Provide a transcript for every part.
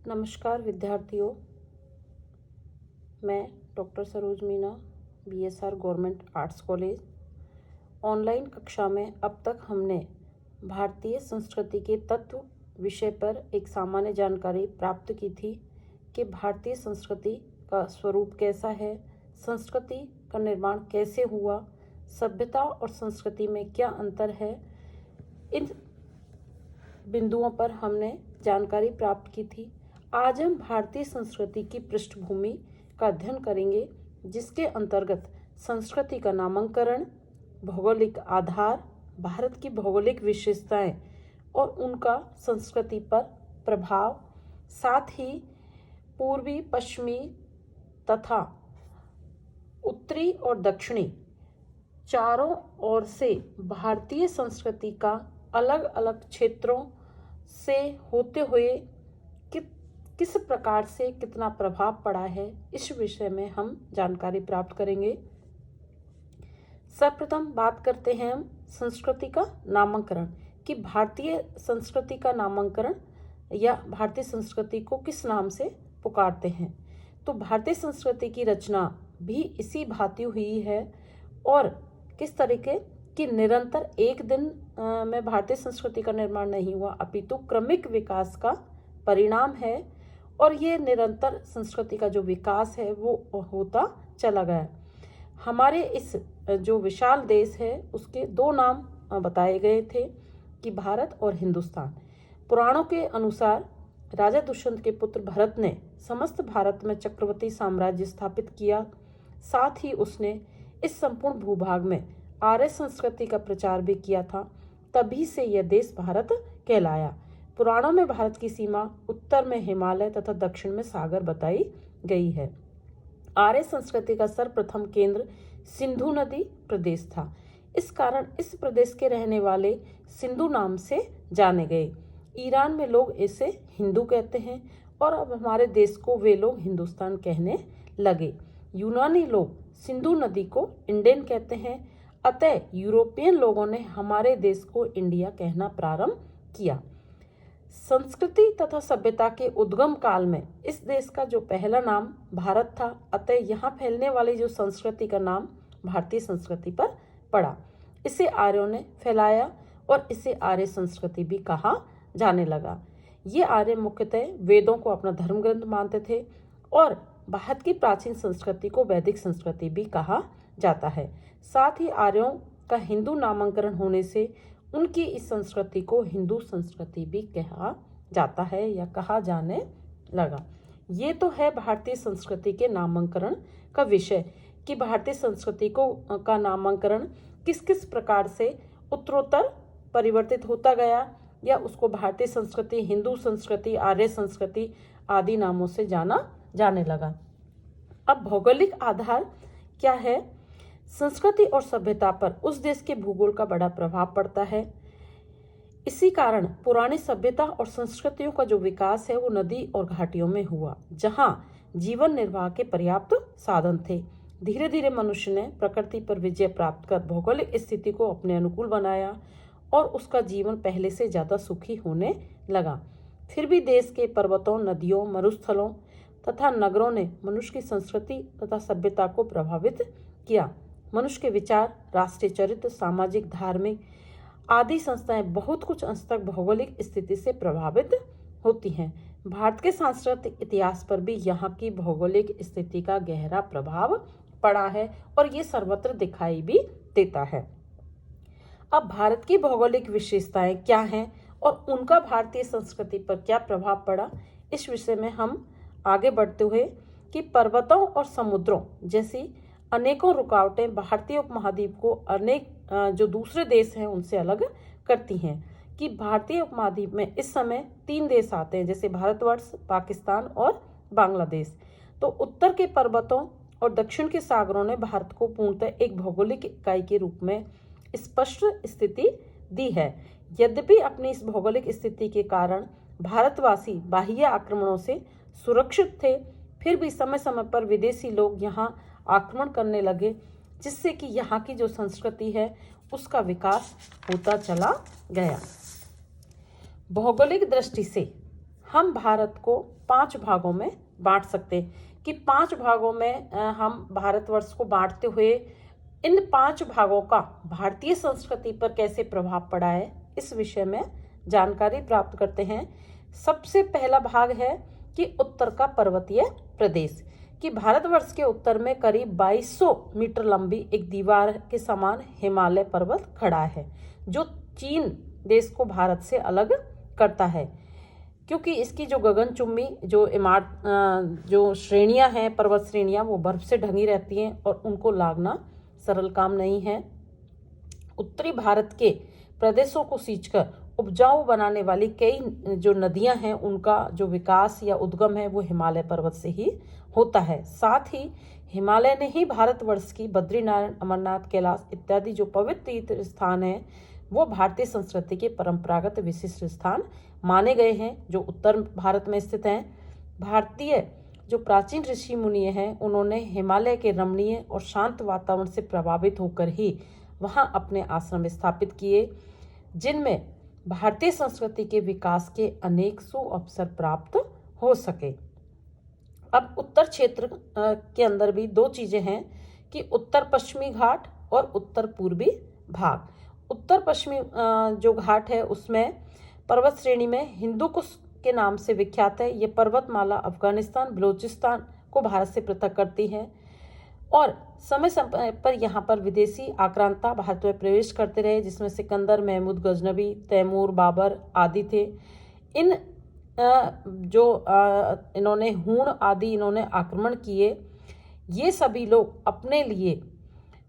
नमस्कार विद्यार्थियों, मैं doctor Saroj Meena, BSR government arts college. Online कक्षा में अब तक हमने भारतीय संस्कृति के तत्व विषय पर एक सामान्य जानकारी प्राप्त की थी कि भारतीय संस्कृति का स्वरूप कैसा है, संस्कृति का निर्माण कैसे हुआ, सभ्यता और संस्कृति में क्या अंतर है। इन बिंदुओं पर हमने जानकारी प्राप्त की थी। आज हम भारतीय संस्कृति की पृष्ठभूमि का अध्ययन करेंगे, जिसके अंतर्गत संस्कृति का नामकरण, भौगोलिक आधार, भारत की भौगोलिक विशेषताएं और उनका संस्कृति पर प्रभाव, साथ ही पूर्वी, पश्चिमी तथा उत्तरी और दक्षिणी चारों ओर से भारतीय संस्कृति का अलग अलग क्षेत्रों से होते हुए किस प्रकार से कितना प्रभाव पड़ा है, इस विषय में हम जानकारी प्राप्त करेंगे। सर्वप्रथम बात करते हैं हम संस्कृति का नामकरण कि भारतीय संस्कृति का नामकरण या भारतीय संस्कृति को किस नाम से पुकारते हैं। तो भारतीय संस्कृति की रचना भी इसी भांति हुई है और किस तरीके कि निरंतर एक दिन में भारतीय संस्कृति का निर्माण नहीं हुआ, अपितु क्रमिक विकास का परिणाम है और ये निरंतर संस्कृति का जो विकास है वो होता चला गया। हमारे इस जो विशाल देश है उसके दो नाम बताए गए थे कि भारत और हिंदुस्तान। पुराणों के अनुसार राजा दुष्यंत के पुत्र भरत ने समस्त भारत में चक्रवर्ती साम्राज्य स्थापित किया। साथ ही उसने इस संपूर्ण भूभाग में आर्य संस्कृति का प्रचार भी किया था। तभी से यह देश भारत कहलाया। पुराणों में भारत की सीमा उत्तर में हिमालय तथा दक्षिण में सागर बताई गई है। आर्य संस्कृति का सर्वप्रथम केंद्र सिंधु नदी प्रदेश था। इस कारण इस प्रदेश के रहने वाले सिंधु नाम से जाने गए। ईरान में लोग इसे हिंदू कहते हैं और अब हमारे देश को वे लोग हिंदुस्तान कहने लगे। यूनानी लोग सिंधु नदी को इंडियन कहते हैं। अतः यूरोपियन लोगों ने हमारे देश को इंडिया कहना प्रारंभ किया। संस्कृति तथा सभ्यता के उद्गम काल में इस देश का जो पहला नाम भारत था, अतः यहाँ फैलने वाली जो संस्कृति का नाम भारतीय संस्कृति पर पड़ा। इसे आर्यों ने फैलाया और इसे आर्य संस्कृति भी कहा जाने लगा। ये आर्य मुख्यतः वेदों को अपना धर्म ग्रंथ मानते थे और भारत की प्राचीन संस्कृति को वैदिक संस्कृति भी कहा जाता है। साथ ही आर्यों का हिंदू नामकरण होने से उनकी इस संस्कृति को हिंदू संस्कृति भी कहा जाता है या कहा जाने लगा। ये तो है भारतीय संस्कृति के नामकरण का विषय कि भारतीय संस्कृति का नामकरण किस किस प्रकार से उत्तरोत्तर परिवर्तित होता गया या उसको भारतीय संस्कृति, हिंदू संस्कृति, आर्य संस्कृति आदि नामों से जाना जाने लगा। अब भौगोलिक आधार क्या है? संस्कृति और सभ्यता पर उस देश के भूगोल का बड़ा प्रभाव पड़ता है। इसी कारण पुरानी सभ्यता और संस्कृतियों का जो विकास है वो नदी और घाटियों में हुआ, जहां जीवन निर्वाह के पर्याप्त साधन थे। धीरे धीरे मनुष्य ने प्रकृति पर विजय प्राप्त कर भौगोलिक स्थिति को अपने अनुकूल बनाया और उसका जीवन पहले से ज्यादा सुखी होने लगा। फिर भी देश के पर्वतों, नदियों, मरुस्थलों तथा नगरों ने मनुष्य की संस्कृति तथा सभ्यता को प्रभावित किया। मनुष्य के विचार, राष्ट्रीय चरित्र, सामाजिक, धार्मिक आदि संस्थाएं बहुत कुछ अंश तक भौगोलिक स्थिति से प्रभावित होती हैं। भारत के सांस्कृतिक इतिहास पर भी यहाँ की भौगोलिक स्थिति का गहरा प्रभाव पड़ा है और ये सर्वत्र दिखाई भी देता है। अब भारत की भौगोलिक विशेषताएं क्या हैं और उनका भारतीय संस्कृति पर क्या प्रभाव पड़ा, इस विषय में हम आगे बढ़ते हुए कि पर्वतों और समुद्रों जैसी अनेकों रुकावटें भारतीय उपमहाद्वीप को अनेक जो दूसरे देश हैं उनसे अलग करती हैं। कि भारतीय उपमहाद्वीप में इस समय 3 देश आते हैं, जैसे भारतवर्ष, पाकिस्तान और बांग्लादेश। तो उत्तर के पर्वतों और दक्षिण के सागरों ने भारत को पूर्णतः एक भौगोलिक इकाई के रूप में स्पष्ट स्थिति दी है। यद्यपि अपनी इस भौगोलिक स्थिति के कारण भारतवासी बाह्य आक्रमणों से सुरक्षित थे, फिर भी समय समय पर विदेशी लोग यहाँ आक्रमण करने लगे, जिससे कि यहाँ की जो संस्कृति है उसका विकास होता चला गया। भौगोलिक दृष्टि से हम भारत को 5 भागों में बांट सकते हैं कि 5 भागों में हम भारतवर्ष को बांटते हुए इन 5 भागों का भारतीय संस्कृति पर कैसे प्रभाव पड़ा है, इस विषय में जानकारी प्राप्त करते हैं। सबसे पहला भाग है कि उत्तर का पर्वतीय प्रदेश, कि भारतवर्ष के उत्तर में करीब 2200 मीटर लंबी एक दीवार के समान हिमालय पर्वत खड़ा है, जो चीन देश को भारत से अलग करता है, क्योंकि इसकी जो गगनचुंबी जो श्रेणियां हैं, पर्वत श्रेणियां, वो बर्फ से ढंगी रहती हैं और उनको लांघना सरल काम नहीं है। उत्तरी भारत के प्रदेशों को सींचकर उपजाऊ बनाने वाली कई जो नदियां हैं, उनका जो विकास या उद्गम है वो हिमालय पर्वत से ही होता है। साथ ही हिमालय ने ही भारतवर्ष की बद्रीनारायण, अमरनाथ, कैलाश इत्यादि जो पवित्र तीर्थ स्थान है वो भारतीय संस्कृति के परंपरागत विशिष्ट स्थान माने गए हैं, जो उत्तर भारत में स्थित हैं। भारतीय जो प्राचीन ऋषि मुनि हैं, उन्होंने हिमालय के रमणीय और शांत वातावरण से प्रभावित होकर ही वहां अपने आश्रम स्थापित किए, जिनमें भारतीय संस्कृति के विकास के अनेक अवसर प्राप्त हो सके। अब उत्तर क्षेत्र के अंदर भी 2 चीजें हैं कि उत्तर पश्चिमी घाट और उत्तर पूर्वी भाग। उत्तर पश्चिमी जो घाट है उसमें पर्वत श्रेणी में हिंदू कुश के नाम से विख्यात है। ये पर्वतमाला अफगानिस्तान, बलूचिस्तान को भारत से पृथक करती है और समय समय पर यहाँ पर विदेशी आक्रांता भारत में प्रवेश करते रहे, जिसमें सिकंदर, महमूद गजनबी, तैमूर, बाबर आदि थे। इन इन्होंने हूण आदि इन्होंने आक्रमण किए। ये सभी लोग अपने लिए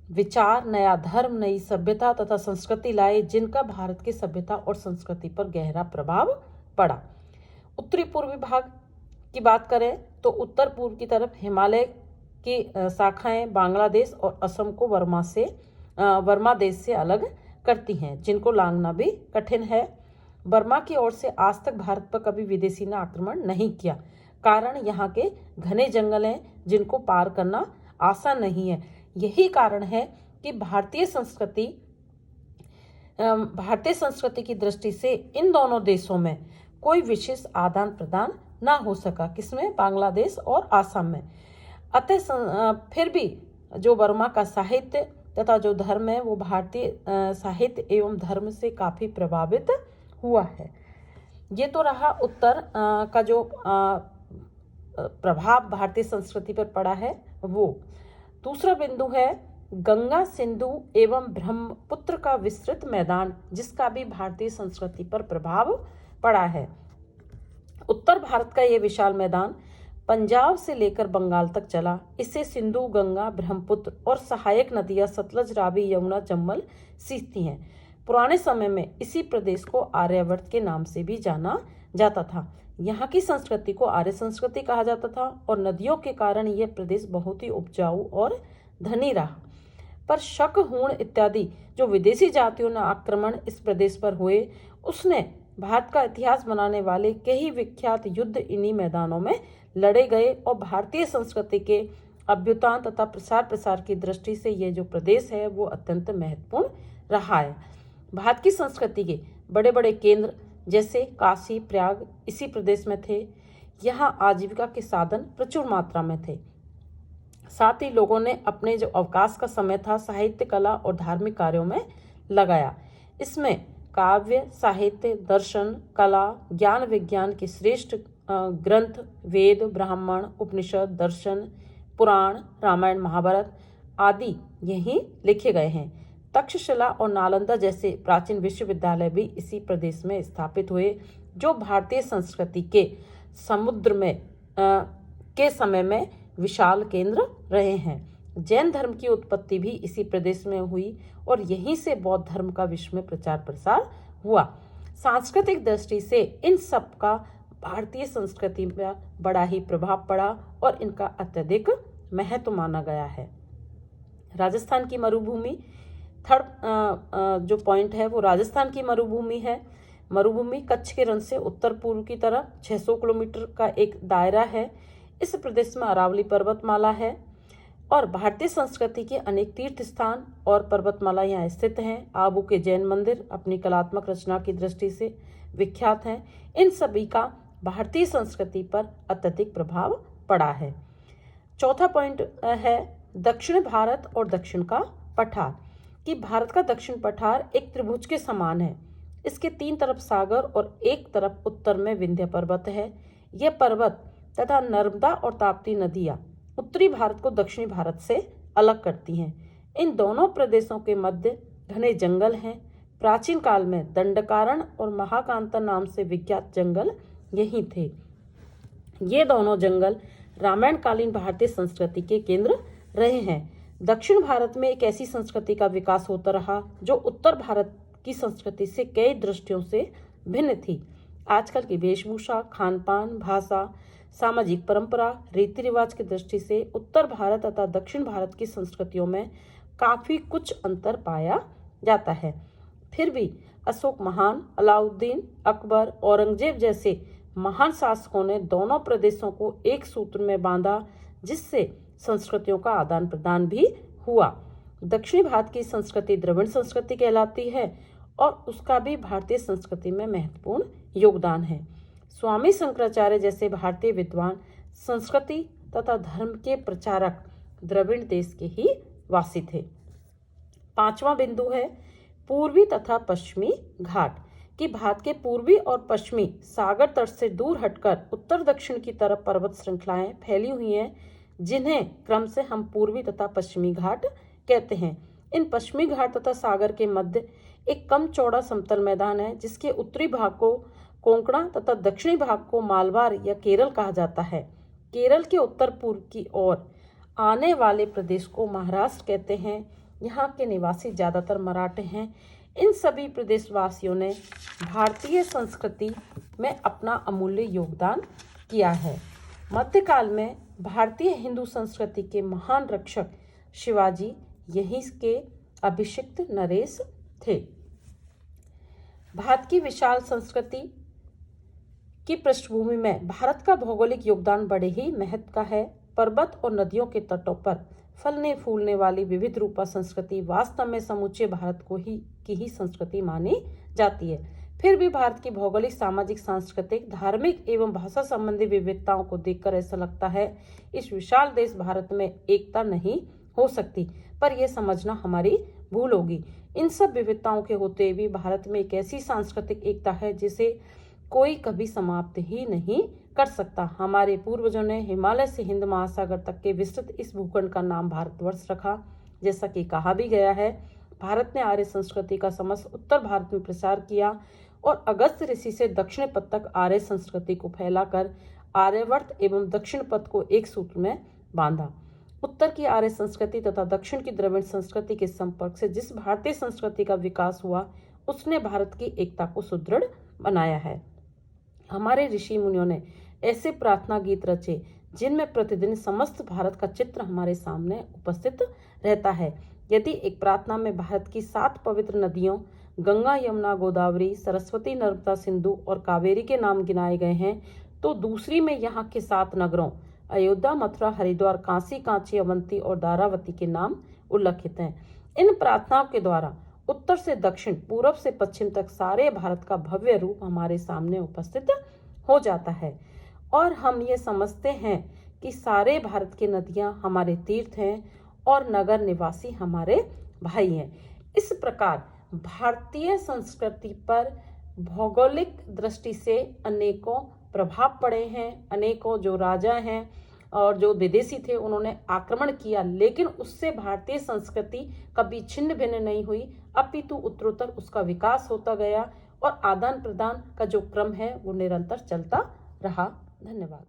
विचार, नया धर्म, नई सभ्यता तथा संस्कृति लाए, जिनका भारत की सभ्यता और संस्कृति पर गहरा प्रभाव पड़ा। उत्तरी पूर्वी भाग की बात करें तो उत्तर पूर्व की तरफ हिमालय की शाखाएं बांग्लादेश और असम को वर्मा देश से अलग करती हैं, जिनको लांघना भी कठिन है। बर्मा की ओर से आज तक भारत पर कभी विदेशी ने आक्रमण नहीं किया, कारण यहाँ के घने जंगल हैं, जिनको पार करना आसान नहीं है। यही कारण है कि भारतीय संस्कृति की दृष्टि से इन दोनों देशों में कोई विशेष आदान प्रदान ना हो सका, किसमें, बांग्लादेश और आसाम में। अतः फिर भी जो बर्मा का साहित्य तथा जो धर्म है वो भारतीय साहित्य एवं धर्म से काफी प्रभावित हुआ है। ये तो रहा उत्तर का जो प्रभाव भारतीय संस्कृति पर पड़ा है वो। दूसरा बिंदु है गंगा, सिंधु एवं ब्रह्मपुत्र का विस्तृत मैदान, जिसका भी भारतीय संस्कृति पर प्रभाव पड़ा है। उत्तर भारत का ये विशाल मैदान पंजाब से लेकर बंगाल तक चला। इसे सिंधु, गंगा, ब्रह्मपुत्र और सहायक नदियां सतलज, रावी, यमुना, चंबल सींचती हैं। पुराने समय में इसी प्रदेश को आर्यावर्त के नाम से भी जाना जाता था। यहाँ की संस्कृति को आर्य संस्कृति कहा जाता था और नदियों के कारण यह प्रदेश बहुत ही उपजाऊ और धनी रहा। पर शक, हूण इत्यादि जो विदेशी जातियों ने आक्रमण इस प्रदेश पर हुए, उसने भारत का इतिहास बनाने वाले कई विख्यात युद्ध इन्हीं मैदानों में लड़े गए और भारतीय संस्कृति के अभ्युत्थान तथा प्रसार की दृष्टि से ये जो प्रदेश है वो अत्यंत महत्वपूर्ण रहा है। भारत की संस्कृति के बड़े बड़े केंद्र जैसे काशी, प्रयाग इसी प्रदेश में थे। यहाँ आजीविका के साधन प्रचुर मात्रा में थे। साथ ही लोगों ने अपने जो अवकाश का समय था साहित्य, कला और धार्मिक कार्यों में लगाया। इसमें काव्य, साहित्य, दर्शन, कला, ज्ञान विज्ञान के श्रेष्ठ ग्रंथ वेद, ब्राह्मण, उपनिषद, दर्शन, पुराण, रामायण, महाभारत आदि यहीं लिखे गए हैं। तक्षशिला और नालंदा जैसे प्राचीन विश्वविद्यालय भी इसी प्रदेश में स्थापित हुए, जो भारतीय संस्कृति के समुद्र में के समय में विशाल केंद्र रहे हैं। जैन धर्म की उत्पत्ति भी इसी प्रदेश में हुई और यहीं से बौद्ध धर्म का विश्व में प्रचार प्रसार हुआ। सांस्कृतिक दृष्टि से इन सब का भारतीय संस्कृति पर बड़ा ही प्रभाव पड़ा और इनका अत्यधिक महत्व माना गया है। राजस्थान की मरुभूमि, थर्ड जो पॉइंट है वो राजस्थान की मरुभूमि है। मरुभूमि कच्छ के रण से उत्तर पूर्व की तरफ 600 किलोमीटर का एक दायरा है। इस प्रदेश में अरावली पर्वतमाला है और भारतीय संस्कृति के अनेक तीर्थ स्थान और पर्वतमाला यहाँ स्थित हैं। आबू के जैन मंदिर अपनी कलात्मक रचना की दृष्टि से विख्यात हैं। इन सभी का भारतीय संस्कृति पर अत्यधिक प्रभाव पड़ा है। चौथा पॉइंट है दक्षिण भारत और दक्षिण का पठार, कि भारत का दक्षिण पठार एक त्रिभुज के समान है। इसके 3 तरफ सागर और एक तरफ उत्तर में विंध्य पर्वत है। यह पर्वत तथा नर्मदा और ताप्ती नदियां उत्तरी भारत को दक्षिणी भारत से अलग करती हैं। इन दोनों प्रदेशों के मध्य घने जंगल हैं। प्राचीन काल में दंडकारण्य और महाकांता नाम से विख्यात जंगल यही थे। ये दोनों जंगल रामायण कालीन भारतीय संस्कृति के केंद्र रहे हैं। दक्षिण भारत में एक ऐसी संस्कृति का विकास होता रहा जो उत्तर भारत की संस्कृति से कई दृष्टियों से भिन्न थी। आजकल की वेशभूषा, खान पान, भाषा, सामाजिक परंपरा, रीति रिवाज की दृष्टि से उत्तर भारत तथा दक्षिण भारत की संस्कृतियों में काफी कुछ अंतर पाया जाता है। फिर भी अशोक महान, अलाउद्दीन, अकबर, औरंगजेब जैसे महान शासकों ने दोनों प्रदेशों को एक सूत्र में बांधा, जिससे संस्कृतियों का आदान प्रदान भी हुआ। दक्षिणी भारत की संस्कृति द्रविड़ संस्कृति कहलाती है और उसका भी भारतीय संस्कृति में महत्वपूर्ण योगदान है। स्वामी शंकराचार्य जैसे भारतीय विद्वान, संस्कृति तथा धर्म के प्रचारक द्रविड़ देश के ही वासी थे। 5वां बिंदु है पूर्वी तथा पश्चिमी घाट, कि भारत के पूर्वी और पश्चिमी सागर तट से दूर हटकर उत्तर दक्षिण की तरफ पर्वत श्रृंखलाएं फैली हुई हैं, जिन्हें क्रम से हम पूर्वी तथा पश्चिमी घाट कहते हैं। इन पश्चिमी घाट तथा सागर के मध्य एक कम चौड़ा समतल मैदान है, जिसके उत्तरी भाग को कोंकणा तथा दक्षिणी भाग को मालवार या केरल कहा जाता है। केरल के उत्तर पूर्व की ओर आने वाले प्रदेश को महाराष्ट्र कहते हैं। यहाँ के निवासी ज्यादातर मराठे हैं। इन सभी प्रदेशवासियों ने भारतीय संस्कृति में अपना अमूल्य योगदान किया है। मध्यकाल में भारतीय हिंदू संस्कृति के महान रक्षक शिवाजी यहीं के अभिषिक्त नरेश थे। भारत की विशाल संस्कृति की पृष्ठभूमि में भारत का भौगोलिक योगदान बड़े ही महत्व का है। पर्वत और नदियों के तटों पर फलने फूलने वाली विविध रूपा संस्कृति वास्तव में समूचे भारत की ही संस्कृति मानी जाती है। फिर भी भारत की भौगोलिक, सामाजिक, सांस्कृतिक, धार्मिक एवं भाषा संबंधी विविधताओं को देखकर ऐसा लगता है इस विशाल देश भारत में एकता नहीं हो सकती, पर यह समझना हमारी भूल होगी। इन सब विविधताओं के होते भी भारत में एक ऐसी सांस्कृतिक एकता है जिसे कोई कभी समाप्त ही नहीं कर सकता। हमारे पूर्वजों ने हिमालय से हिंद महासागर तक के विस्तृत इस भूखंड का नाम भारतवर्ष रखा। जैसा कि कहा भी गया है, भारत ने आर्य संस्कृति का समस्त उत्तर भारत में प्रसार किया और अगस्त्य ऋषि से दक्षिण पथ तक आर्य संस्कृति को फैलाकर आर्यवर्त एवं दक्षिण पथ को एक सूत्र में बांधा। उत्तर की आर्य संस्कृति तथा दक्षिण की द्रविड़ संस्कृति के संपर्क से जिस भारतीय संस्कृति का विकास हुआ, उसने भारत की एकता को सुदृढ़ बनाया है। हमारे ऋषि मुनियों ने ऐसे प्रार्थना गीत रचे जिनमें प्रतिदिन समस्त भारत का चित्र हमारे सामने उपस्थित रहता है। यदि एक प्रार्थना में भारत की 7 पवित्र नदियों गंगा, यमुना, गोदावरी, सरस्वती, नर्मदा, सिंधु और कावेरी के नाम गिनाए गए हैं, तो दूसरी में यहाँ के 7 नगरों अयोध्या, मथुरा, हरिद्वार, काशी, कांची, अवंती और दारावती के नाम उल्लेखित हैं। इन प्रार्थनाओं के द्वारा उत्तर से दक्षिण, पूरब से पश्चिम तक सारे भारत का भव्य रूप हमारे सामने उपस्थित हो जाता है और हम ये समझते हैं कि सारे भारत की नदियां हमारे तीर्थ हैं और नगर निवासी हमारे भाई हैं। इस प्रकार भारतीय संस्कृति पर भौगोलिक दृष्टि से अनेकों प्रभाव पड़े हैं। अनेकों जो राजा हैं और जो विदेशी थे उन्होंने आक्रमण किया, लेकिन उससे भारतीय संस्कृति कभी छिन्न भिन्न नहीं हुई, अपितु उत्तरोत्तर उसका विकास होता गया और आदान प्रदान का जो क्रम है वो निरंतर चलता रहा। धन्यवाद।